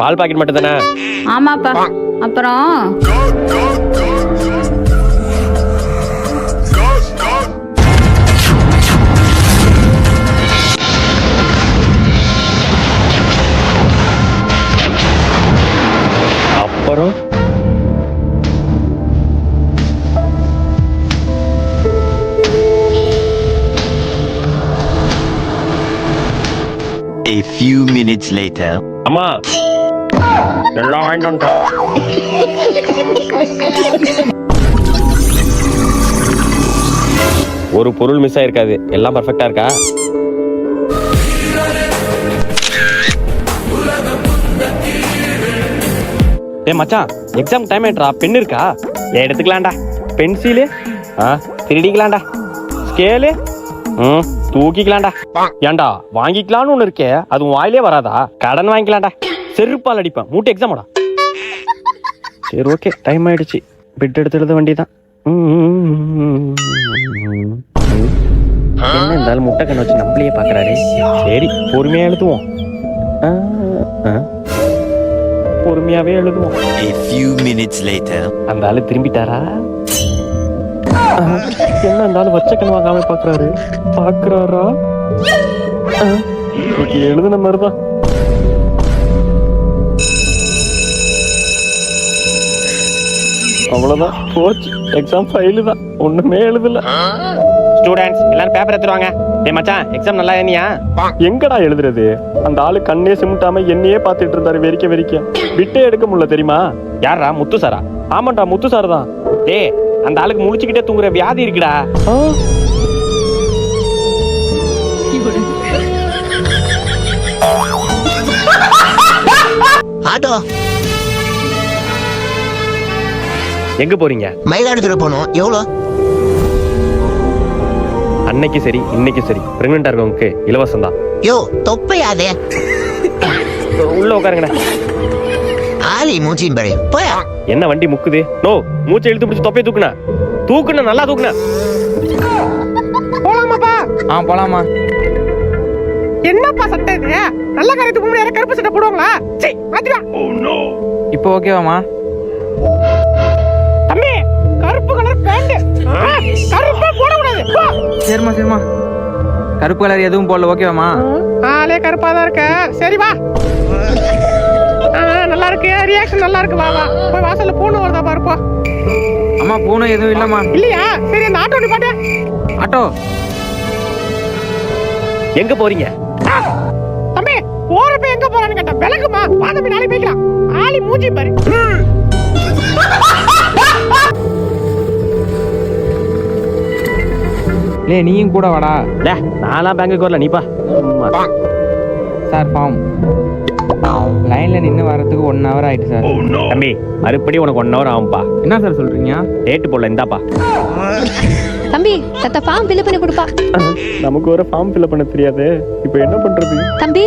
பால் packet மட்டும் தானே? ஆமாப்பா. அப்புறம் அப்புறம் A few minutes later. அம்மா எல்லாம் வாங்கிட்டு வந்துட்டேன். ஒரு பொருள் மிஸ் ஆயிருக்காது, எல்லாம் பர்ஃபெக்டா இருக்கா? டேய் மச்சான், எக்ஸாம் டைம் ஆயிட்டா. பென் இருக்கா? எடுத்துக்கலாம்டா. பென்சிலு திருடிக்கலாம்டா. ஸ்கேலு தூக்கிக்கலாம்டா. ஏன்டா வாங்கிக்கலாம்னு ஒண்ணு இருக்கே, அது உன் வாயிலே வராதா? கடன் வாங்கிக்கலாம்டா. செருப்பால் அடிப்பேன். மூட்டை எக்ஸாமோட. சரி ஓகே, டைம் ஆயிடுச்சு. பெட் எடுத்து எழுத வேண்டியதான். என்ன இருந்தாலும் முட்டை கண்ணை வச்சு நம்மளையே பாக்குறாரு. சரி பொறுமையா எழுதுவோம். பொறுமையாவே எழுதுவோம். A few minutes later. அந்த ஆளு திரும்பிட்டாரா? என்ன இருந்தாலும் வச்ச கண் வாங்காம பாக்குறாரா? எழுதுன மாதிரிதான். அவ்வளவுதான், போச்சு. எக்ஸாம் ஃபைலு தான், ஒண்ணுமே எழுதல. ஸ்டூடெண்ட்ஸ் எல்லாரும் பேப்பர் எடுத்துருவாங்க. டேய் மச்சான், எக்ஸாம் நல்லா ஏனியா? எங்கடா எழுதுறது? அந்த ஆளு கண்ணே சிமிட்டாம என்னையே பாத்துட்டு இருந்தாரு. வெறிக்க விட்டே எடுக்க முடியல தெரியுமா? யாரா? முத்து சாரா? ஆமாண்டா, முத்து சார் தான். டேய், அந்த ஆளுக்கு முழிச்சுக்கிட்டே தூங்குற வியாதி இருக்குடா. ஆட்டோ எங்க போறீங்க? மயிலாடுதுறை போனோம். எவ்வளோ? அன்னைக்கு சரி இன்னைக்கு சரி பிரெக்னெண்டா இருக்கவங்களுக்கு இலவசம் தான். யோ தொப்பையாதே. உள்ள உட்காருங்கண்ணா. ஆலி மூச்சின் பாரு. போயா. என்ன வண்டி முக்குது? நோ, மூச்சை இழுத்து பிடிச்சு தொப்பையை தூக்குனா நல்லா தூக்குனா. போலாமாப்பா? போலாமா. என்னப்பா சட்டை இது? நல்ல காரியத்துக்கு முன்னாடி கருப்பு சட்டை போடுவாங்களா? சீ, மாத்திடா. இப்போ ஓகேவாமா? தம்பி, கருப்பு கலர் பேண்ட். கருப்பா போட கூடாது. போ. சரிமா. கருப்பு கலர் எதுவும் போடல, ஓகேவாமா? ஆளே கருப்பா தான் இருக்க. சரி வா. நல்லா இருக்கு, ரியாக்ஷன் நல்லா இருக்கு. வா போய் வாசல்ல பூனை வருதா பாரு. போ. அம்மா பூனை எதுவும் இல்லம்மா. இல்லையா? சரி, அந்த ஆட்டோ நிப்பாட்டு. ஆட்டோ எங்க போறீங்க? தம்பி, போறப்ப எங்க போறான்னு கேட்டா விலகுமா. வா தம்பி, நாளைக்கு போய்க்கலாம். ஆளி மூஞ்சி பாரு. லே நீயும் கூட வாடா. லே நான்லாம் பேங்குக்கு வரல, நீப்பா. சார் ஃபார்ம் லைன்ல நின்று வரதுக்கு 1 hour ஆயிட்டு சார். தம்பி, மறுபடியும் உனக்கு 1 hour ஆகும்பா. என்ன சார் சொல்றீங்க? டேட்டு போடல, இந்தாப்பா. தம்பி, தத்த ஃபார்ம் ஃபில் பண்ணி கொடுப்பா. நமக்கு ஒரு ஃபார்ம் ஃபில் பண்ண தெரியாது. இப்போ என்ன பண்றது? தம்பி,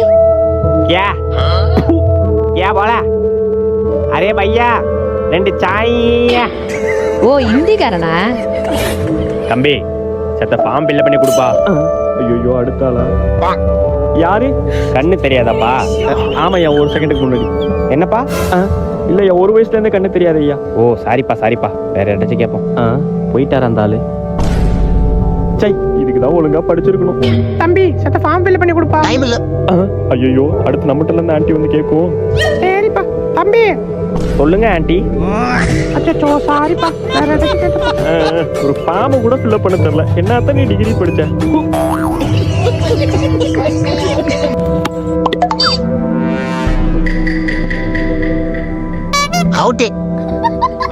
क्या बोला? अरे भैया 2 चाय. ஓ இந்திக்காரனா? தம்பி, சத்த ஃபார்ம் ஃபில் பண்ணி கொடுப்பா. ஐயோ, அடுத்தாளா? யாரு? கண்ணு தெரியாதாப்பா? ஆமாய்யா, 1 செகண்டுக்கு முன்னாடி. என்னப்பா? இல்லையா, 1 வயசுல இருந்தே கண்ணு தெரியாது ஐயா. ஓ சாரிப்பா. வேற யாராச்சும் கேட்போம். போயிட்டாரா அந்த ஆளு? சை, இதுக்குதான் ஒழுங்கா படிச்சிருக்கணும். தம்பி, சத்த ஃபார்ம் ஃபில் பண்ணி கொடுப்பா. டைம் இல்ல. ஐயோ, அடுத்து நம்மகிட்ட இருந்து ஆன்ட்டி வந்து கேட்கும். சரிப்பா. தம்பி சொல்லுங்க ஆன்ட்டி. அச்சோ சாரிப்பா. வேற ஏதாச்சும் கேட்டுப்பா. ஒரு ஃபார்ம் கூட ஃபில் பண்ண தெரியல. என்னத்தான் நீ டிகிரி படிச்ச? அவுட்.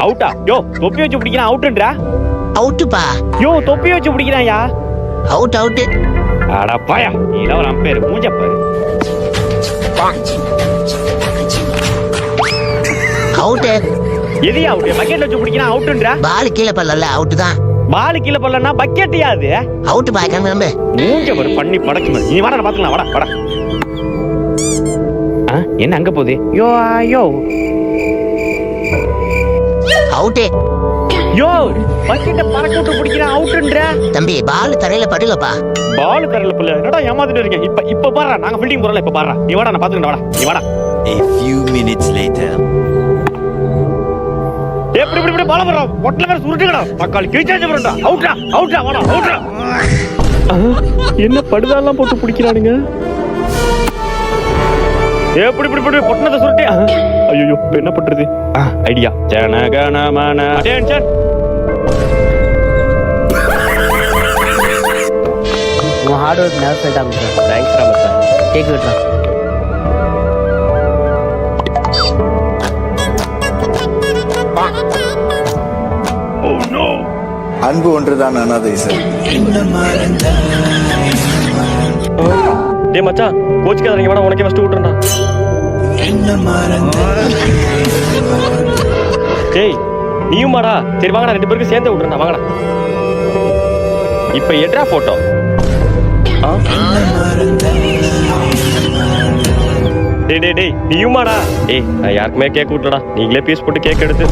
அவுட்டா? யோ, தொப்பி வச்சு பிடிக்கிறான். அவுட்ன்றா? அவுட்டுப்பா. யோ, தொப்பி வச்சு பிடிக்கிறான்யா. அவுட். அட பாயா, நீல ஒரு அம்பேர் மூஞ்ச பாரு. அவுட். எதியா அவுட்? பக்கெட்ல வச்சு பிடிக்கிறான். அவுட்ன்றா? பால் கீழே பல்லல. அவுட் தான். பால் கீழ பல்லனா பக்கெட்யா அது? அவுட் பா. கிளம்பு. மூஞ்ச பாரு, பண்ணி படக்கு. நீ வாடா பாத்துக்கலாம். வாடா. என்ன அங்க போகுது? யோ அவுட். யோ, பக்கெட்ட பறக்க விட்டு பிடிக்கிறான். அவுட்ன்றா? தம்பி, பால் தரையில படுலப்பா. பால் தரையில பல்ல. என்னடா ஏமாத்திட்டு இருக்கேன்? இப்ப பாறா, நாங்க ஃபீல்டிங் போறல. இப்ப பாறா, நீ வாடா, நான் பாத்துக்கிறேன். வாடா, நீ வாடா. A few minutes later. எப்படி பால வர்றோம் ஒட்டல வேற சுருட்டுங்கடா தக்காளி கிழிச்சாஞ்சு போறடா அவுட்டா வாடா அவுட்டா என்ன படுதாலாம் போட்டு பிடிக்கிறானுங்க எப்படி பொட்டனத சுருட்டி ஐயோ என்ன பண்றது ஐடியா ஜனகணமன அட்டென்ஷன் உன் ஹார்ட் ஒர்க் நேரம் சொல்லிட்டாங்க சார். தேங்க்ஸ் ராமசாமி கேக் விட்டுறான். அன்பு ஒன்றுதான் அனாதை சார். டேய் மச்சான் கோச்சுக்காதீங்க வேணா உனக்கே ஃபர்ஸ்ட் விட்டுறேன்டா டேய் நீயும் மாடா சரி வாங்கடா 2 பேருக்கு சேர்ந்து விட்டுறேன்டா வாங்கடா இப்ப எட்ரா போட்டோ டேய் நீயும் மாடா ஏய் நான் யாருக்குமே கேக் விட்டுடா நீங்களே பீஸ் போட்டு கேக் எடுத்து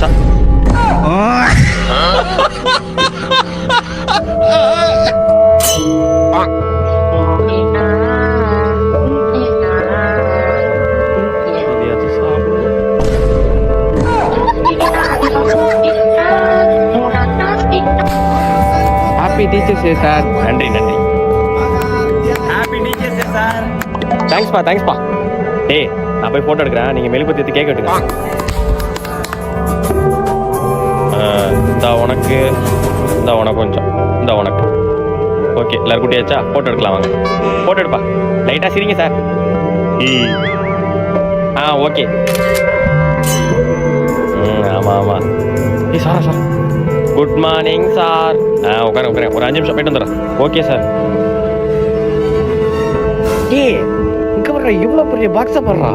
ஹாப்பி டீச்சர்ஸ் டே சார். நன்றி ஹாப்பி டீச்சர்ஸ் டே சார். தேங்க்ஸ்பா டேய் நான் போய் போட்டோ எடுக்கிறேன் நீங்க மெழுகுபத்தி எடுத்து கேக் எடுங்க உனக்கு கொஞ்சம் உனக்கு ஓகே எல்லாரும் குட்டியாச்சா போட்டோ எடுக்கலாம் வாங்க போட்டோ எடுப்பா லைட்டா சிரிங்க சார் ஓகே ஆமா சார் குட் மார்னிங் சார் உட்கார ஒரு 5 நிமிஷம் போயிட்டு வந்துடுறேன் ஓகே சார் இங்க வர்ற இவ்வளவு பெரிய பாக்ஸ போடுறா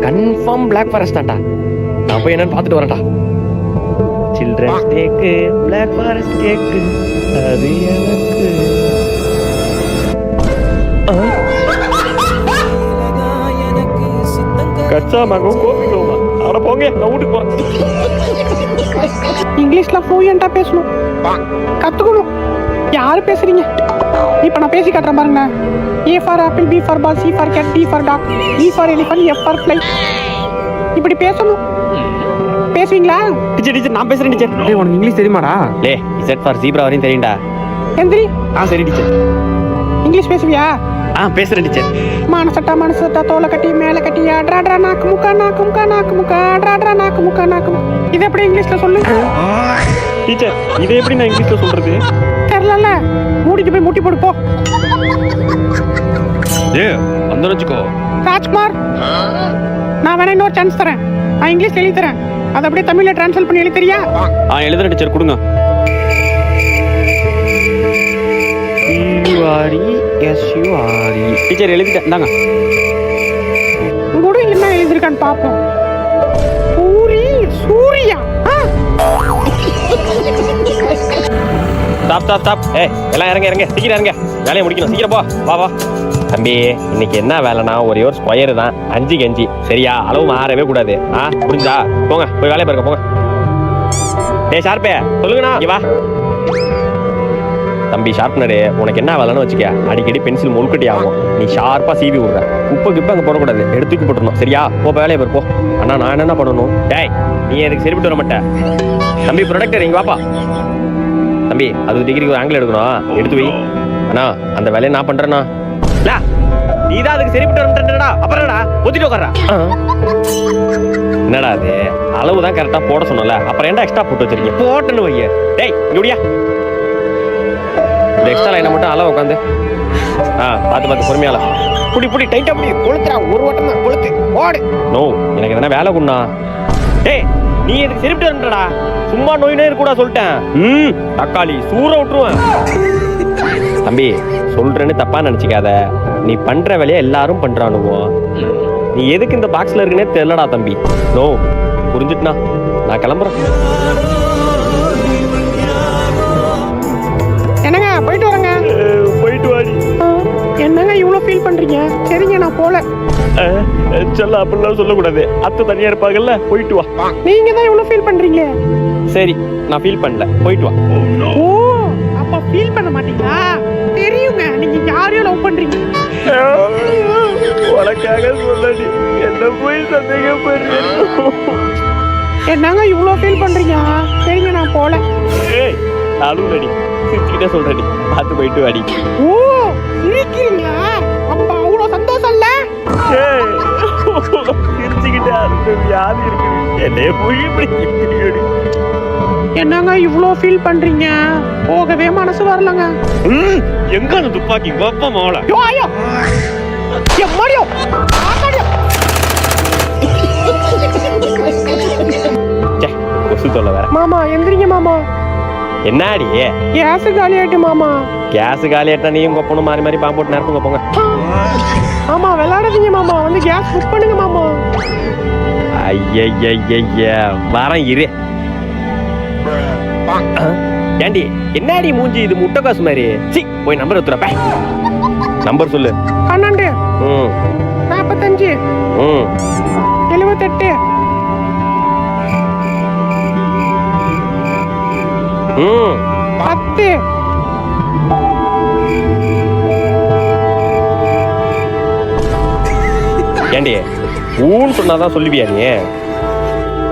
கன்ஃபார்ம் பிளாக் ஃபாரஸ்ட் தான்டா நான் போய் என்னன்னு பார்த்துட்டு வரேன்டா சில்ட்ரன்ஸ் டேக்கு பிளாக் ஃபாரஸ்ட் கேக்கு அது எனக்கு கச்சா மகம் கோபிக்கோமா அட போங்க நான் வீட்டுக்கு போறேன் இங்கிலீஷ்ல ஃப்ளூயண்டா பேசணும் கத்துக்கணும் யாரு பேசுறீங்க இப்ப நான் பேசி காட்டுறேன் பாருங்க A for apple, B for ball, C for cat, D for dog, E for elephant, F for fly. இப்படி பேசணும் பேசுவீங்களா டீச்சர் நான் பேசுறேன் டீச்சர் டேய் உனக்கு இங்கிலீஷ் தெரியுமாடா? Z for zebra வரையும் தெரியும்டா எந்திரி சரி டீச்சர் இங்கிலீஷ் பேசுவியா பேசுறேன் டீச்சர் மனசட்டா தோலை கட்டி மேல கட்டி அட்ரா நாக்கு முக்கா அட்ரா இது எப்படி இங்கிலீஷ்ல சொல்லு டீச்சர் இதை எப்படி நான் இங்கிலீஷ்ல சொல்றது தெரியல மூடிட்டு போய் முட்டி போடு போ வந்து வச்சுக்கோ ராஜ்குமார் நான் வேணா இன்னொரு சான்ஸ் தரேன் நான் இங்கிலீஷ்ல எழுதி தரேன் அதை அப்படியே தமிழ்ல டிரான்ஸ்லேட் பண்ணி எழுதி தரியா எழுதுறேன் டீச்சர் கொடுங்க டீச்சர் எழுதிட்டேன் இந்தாங்க கூட என்ன எழுதிருக்கான்னு பாப்போம் பூரி சூர்யா ஸ்டாப் எல்லாம் இறங்க சீக்கிரம் இறங்க வேலையை முடிக்கணும் சீக்கிரம் வா தம்பி இன்னைக்கு என்ன வேலைனா ஒரே ஒரு ஸ்கொயர் தான் 5க்கு 5 சரியா அளவு மாறவே கூடாது புரிஞ்சா போங்க போய் வேலையை பாருங்க போங்க ஷார்ப்பே சொல்லுங்கண்ணா வா தம்பி ஷார்ப்னரு உனக்கு என்ன வேலைன்னு வச்சுக்க அடிக்கடி பென்சில் முழுக்கட்டி ஆகும் நீ ஷார்ப்பா சீவி விடுற குப்பை அங்கே போடக்கூடாது எடுத்துக்கு போட்டுருணும் சரியா போ வேலையை பாரு போ அண்ணா நான் என்ன பண்ணணும் நீ எனக்கு சரிப்பட்டு வர மாட்டேன் தம்பி ப்ரொடக்டர் இங்க வாப்பா தம்பி 60 டிகிரிக்கு ஒரு ஆங்கிள் எடுக்கணும் எடுத்து வை அண்ணா அந்த வேலையை நான் பண்றேண்ணா நீதான் அதுக்கு சரிப்பட்டு வரமாட்டேன்டா அப்புறம்டா ஒத்திட்டு உட்கார்றா என்னடா அது அளவு தான் கரெக்டா போட சொன்னல அப்புறம் என்ன எக்ஸ்ட்ரா போட்டு வச்சிருக்கீங்க போட்டுன்னு வைய இங்கடியா இந்த எக்ஸ்ட்ரா லைனை மட்டும் அளவு உட்காந்து பார்த்து பொறுமையால புடி டைட்டா புடி கொளுத்துறா ஒரு வட்டம் தான் கொளுத்து ஓடு நோ எனக்கு எதனா வேலை குண்ணா நீ எதுக்கு சரிப்பட்டு வரமாட்டடா சும்மா நோய் இருக்கக்கூடா சொல்லிட்டேன் தக்காளி சூற விட்டுருவேன் தம்பி சொல்றேன்னு தப்பா நினைச்சுக்காத நீ பண்ற வேலையை எல்லாரும் பண்றானுவோ நீ எதுக்கு இந்த பாக்ஸ்ல இருக்குன்னே தெரியலடா தம்பி நோ புரிஞ்சுட்டுனா நான் கிளம்புறேன் என்னங்க போயிட்டு வரேங்க போயிட்டு வாடி என்னங்க இவ்வளவு ஃபீல் பண்றீங்க சரிங்க நான் போல சொல்ல அப்படிலாம் சொல்லக்கூடாது அத்தை தனியா இருப்பாங்கல்ல போயிட்டு வா நீங்க தான் இவ்வளவு ஃபீல் பண்றீங்க சரி நான் ஃபீல் பண்ணல போயிட்டு வா ஓ அப்ப ஃபீல் பண்ண மாட்டீங்களா தெரியுங்க நீங்க யாரையும் லவ் பண்றீங்க உனக்காக சொல்லடி என்ன போய் சந்தேகப்படுறேன். என்னங்க இவ்வளோ ஃபீல் பண்றீங்க? சரிங்க நான் போல. ஏய் அழுகுறடி, சிரிச்சுக்கிட்டே சொல்றடி, பார்த்து போயிட்டு வாடி. ஓ சிரிக்கிறீங்களா? அப்ப அவ்வளோ சந்தோஷம் இல்ல? ஏய் சிரிச்சுக்கிட்டே அழுது வியாதி இருக்கு, என்னைய போய் இப்படி கிட்டிக்கிடி. என்னங்க இவ்வளோ ஃபீல் பண்றீங்க? போகவே மனசு வரலங்க. எங்க அந்த துப்பாக்கி கோப்ப மோள? ஐயோ ஐயோ எம்மாடியோ ஆத்தாடியோ. கொசு தொல்லை வேற. மாமா எந்திரிங்க மாமா. என்னாடி கேஸ் காலி ஆயிட்டு மாமா. கேஸ் காலி ஆயிட்டா நீயும் கொப்பனும் மாறி மாறி பாம்பு போட்டு நேரத்துங்க போங்க. ஆமா விளையாடாதீங்க மாமா, வந்து கேஸ் புக் பண்ணுங்க மாமா. ஐய வரேன் இரு. ஏண்டி என்னடி மூஞ்சி இது முட்டைக்காசு மாதிரி? சி போய் நம்பர் எடுத்துறப்ப. நம்பர் சொல்லு. 12 45 78 10. ஏண்டி ஊன்னு சொன்னாதான் சொல்லுவியா நீ?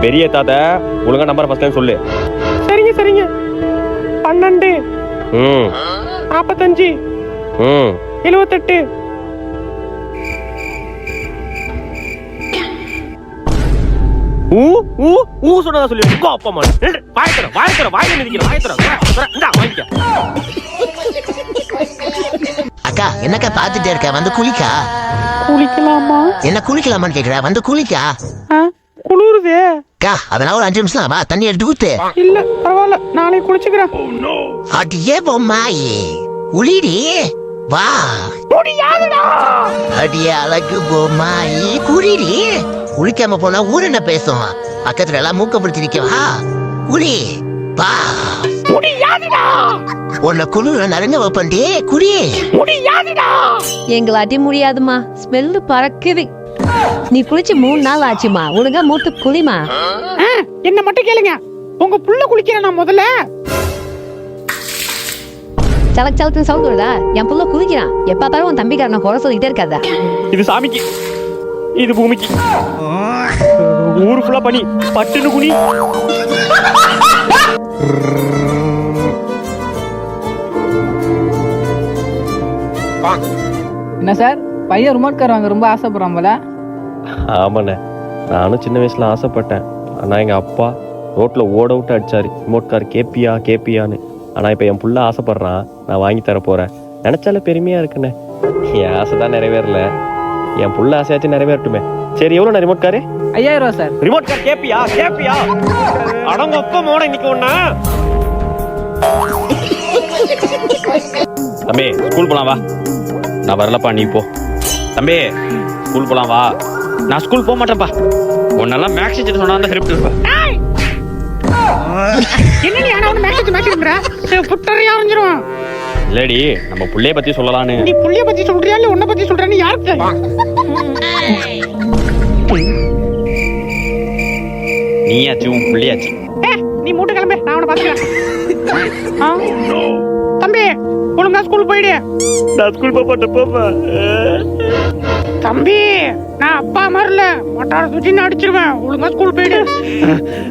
பெரிய தாத்தா ஒழுங்கா நம்பர் ஃபர்ஸ்ட் டைம் சொல்லு. சரிங்க சரிங்க. 12 45 78. சொன்னதா சொல்லி அப்பா வாய் மிதிக்கிற. அக்கா என்னக்கா பாத்துட்டே இருக்க? வந்து குளிக்கா. குளிக்கலாமா? என்ன குளிக்கலாமான்னு கேக்குற? வந்து குளிக்கா. குளிருதே. அக்கா அதனால ஒரு 5 நிமிஷம் வா, தண்ணி எடுத்து ஊத்து. இல்ல பரவாயில்ல, நாளைக்கு குளிச்சுக்கிறேன். அடியே பொம்மாயி குளிடி வா. அடியே அழகு பொம்மாயி குளிடி. குளிக்காம போனா ஊர் என்ன பேசும்? பக்கத்துல எல்லாம் மூக்க பிடிச்சி நிக்கவா? குளி வா. உன்னை குளிர நிறைய வைப்பண்டி குடி. எங்களாட்டி முடியாதுமா, ஸ்மெல்லு பறக்குது. நீ குளிச்சு 3 நாள் ஆச்சுமா, ஒழுங்கா மூட்டு குளிமா. என்ன மட்டும் கேளுங்க, உங்க புள்ள குளிக்கிறேன் நான் முதல்ல. சலக் சலக்குன்னு சவுண்ட் வருதா? என் புள்ள குளிக்கிறான். எப்ப பார்த்தாலும் உன் தம்பிக்காரனை குறை சொல்லிக்கிட்டே இருக்காதா? இது சாமிக்கு, இது பூமிக்கு, ஊரு ஃபுல்லா பண்ணி பட்டுன்னு குனி. என்ன சார் பையன் ரிமோட் கார் வாங்க ரொம்ப ஆசைப்படுறான் போல? ஆமாண்ணே, நானும் சின்ன வயசுல ஆசைப்பட்டேன். ஆனா எங்க அப்பா ரோட்ல ஓட விட்டு அடிச்சாரு, ரிமோட் கார் கேப்பியான்னு. ஆனா இப்ப என் புள்ள ஆசைப்படுறான், நான் வாங்கி தர போறேன். நினைச்சால பெருமையா இருக்குண்ணே. என் ஆசை தான் நிறைவேறல, என் புள்ள ஆசையாச்சும் நிறைவேறட்டுமே. சரி எவ்வளவு ரிமோட் காரு? 5000 ரூபா சார். Remote car கேப்பியா? அடங்க ஒப்ப மோட இன்னைக்கு ஒண்ணா. தம்பி ஸ்கூல் போலாம் வா. நான் வரலப்பா, நீ போ. தம்பி ஸ்கூல் போலாம் வா. நான் ஸ்கூல் போக மாட்டேன்ப்பா. உன்னெல்லாம் மேக்ஸ் டீச்சர் சொன்னா தான் ஹெல்ப் இருப்பா. என்ன நீ ஆனா மேக்ஸ்ங்கற புட்டறியா வந்துரும். இல்லடி நம்ம புள்ளைய பத்தி சொல்லலாம்னு. நீ புள்ளைய பத்தி சொல்றியா இல்ல உன்ன பத்தி சொல்றேன்னு யாருக்கு தெரியும்? நீயாச்சு உன் புள்ளையாச்சு. நீ மூட்டு கிளம்பு, நான் அவனை பாத்துக்கிறேன். தம்பி ஒழுங்கா ஸ்கூல் போயிடு. நான் ஸ்கூல் போக மாட்டேன் போப்பா. தம்பி நான் அப்பா மாதிரில மொட்டார தூச்சி அடிச்சிருவேன். ஒழுங்கா ஸ்கூல் போயிடு.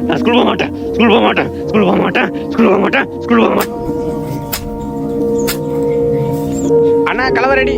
நான் ஸ்கூல் போக மாட்டேன். அண்ணா கலவரடி.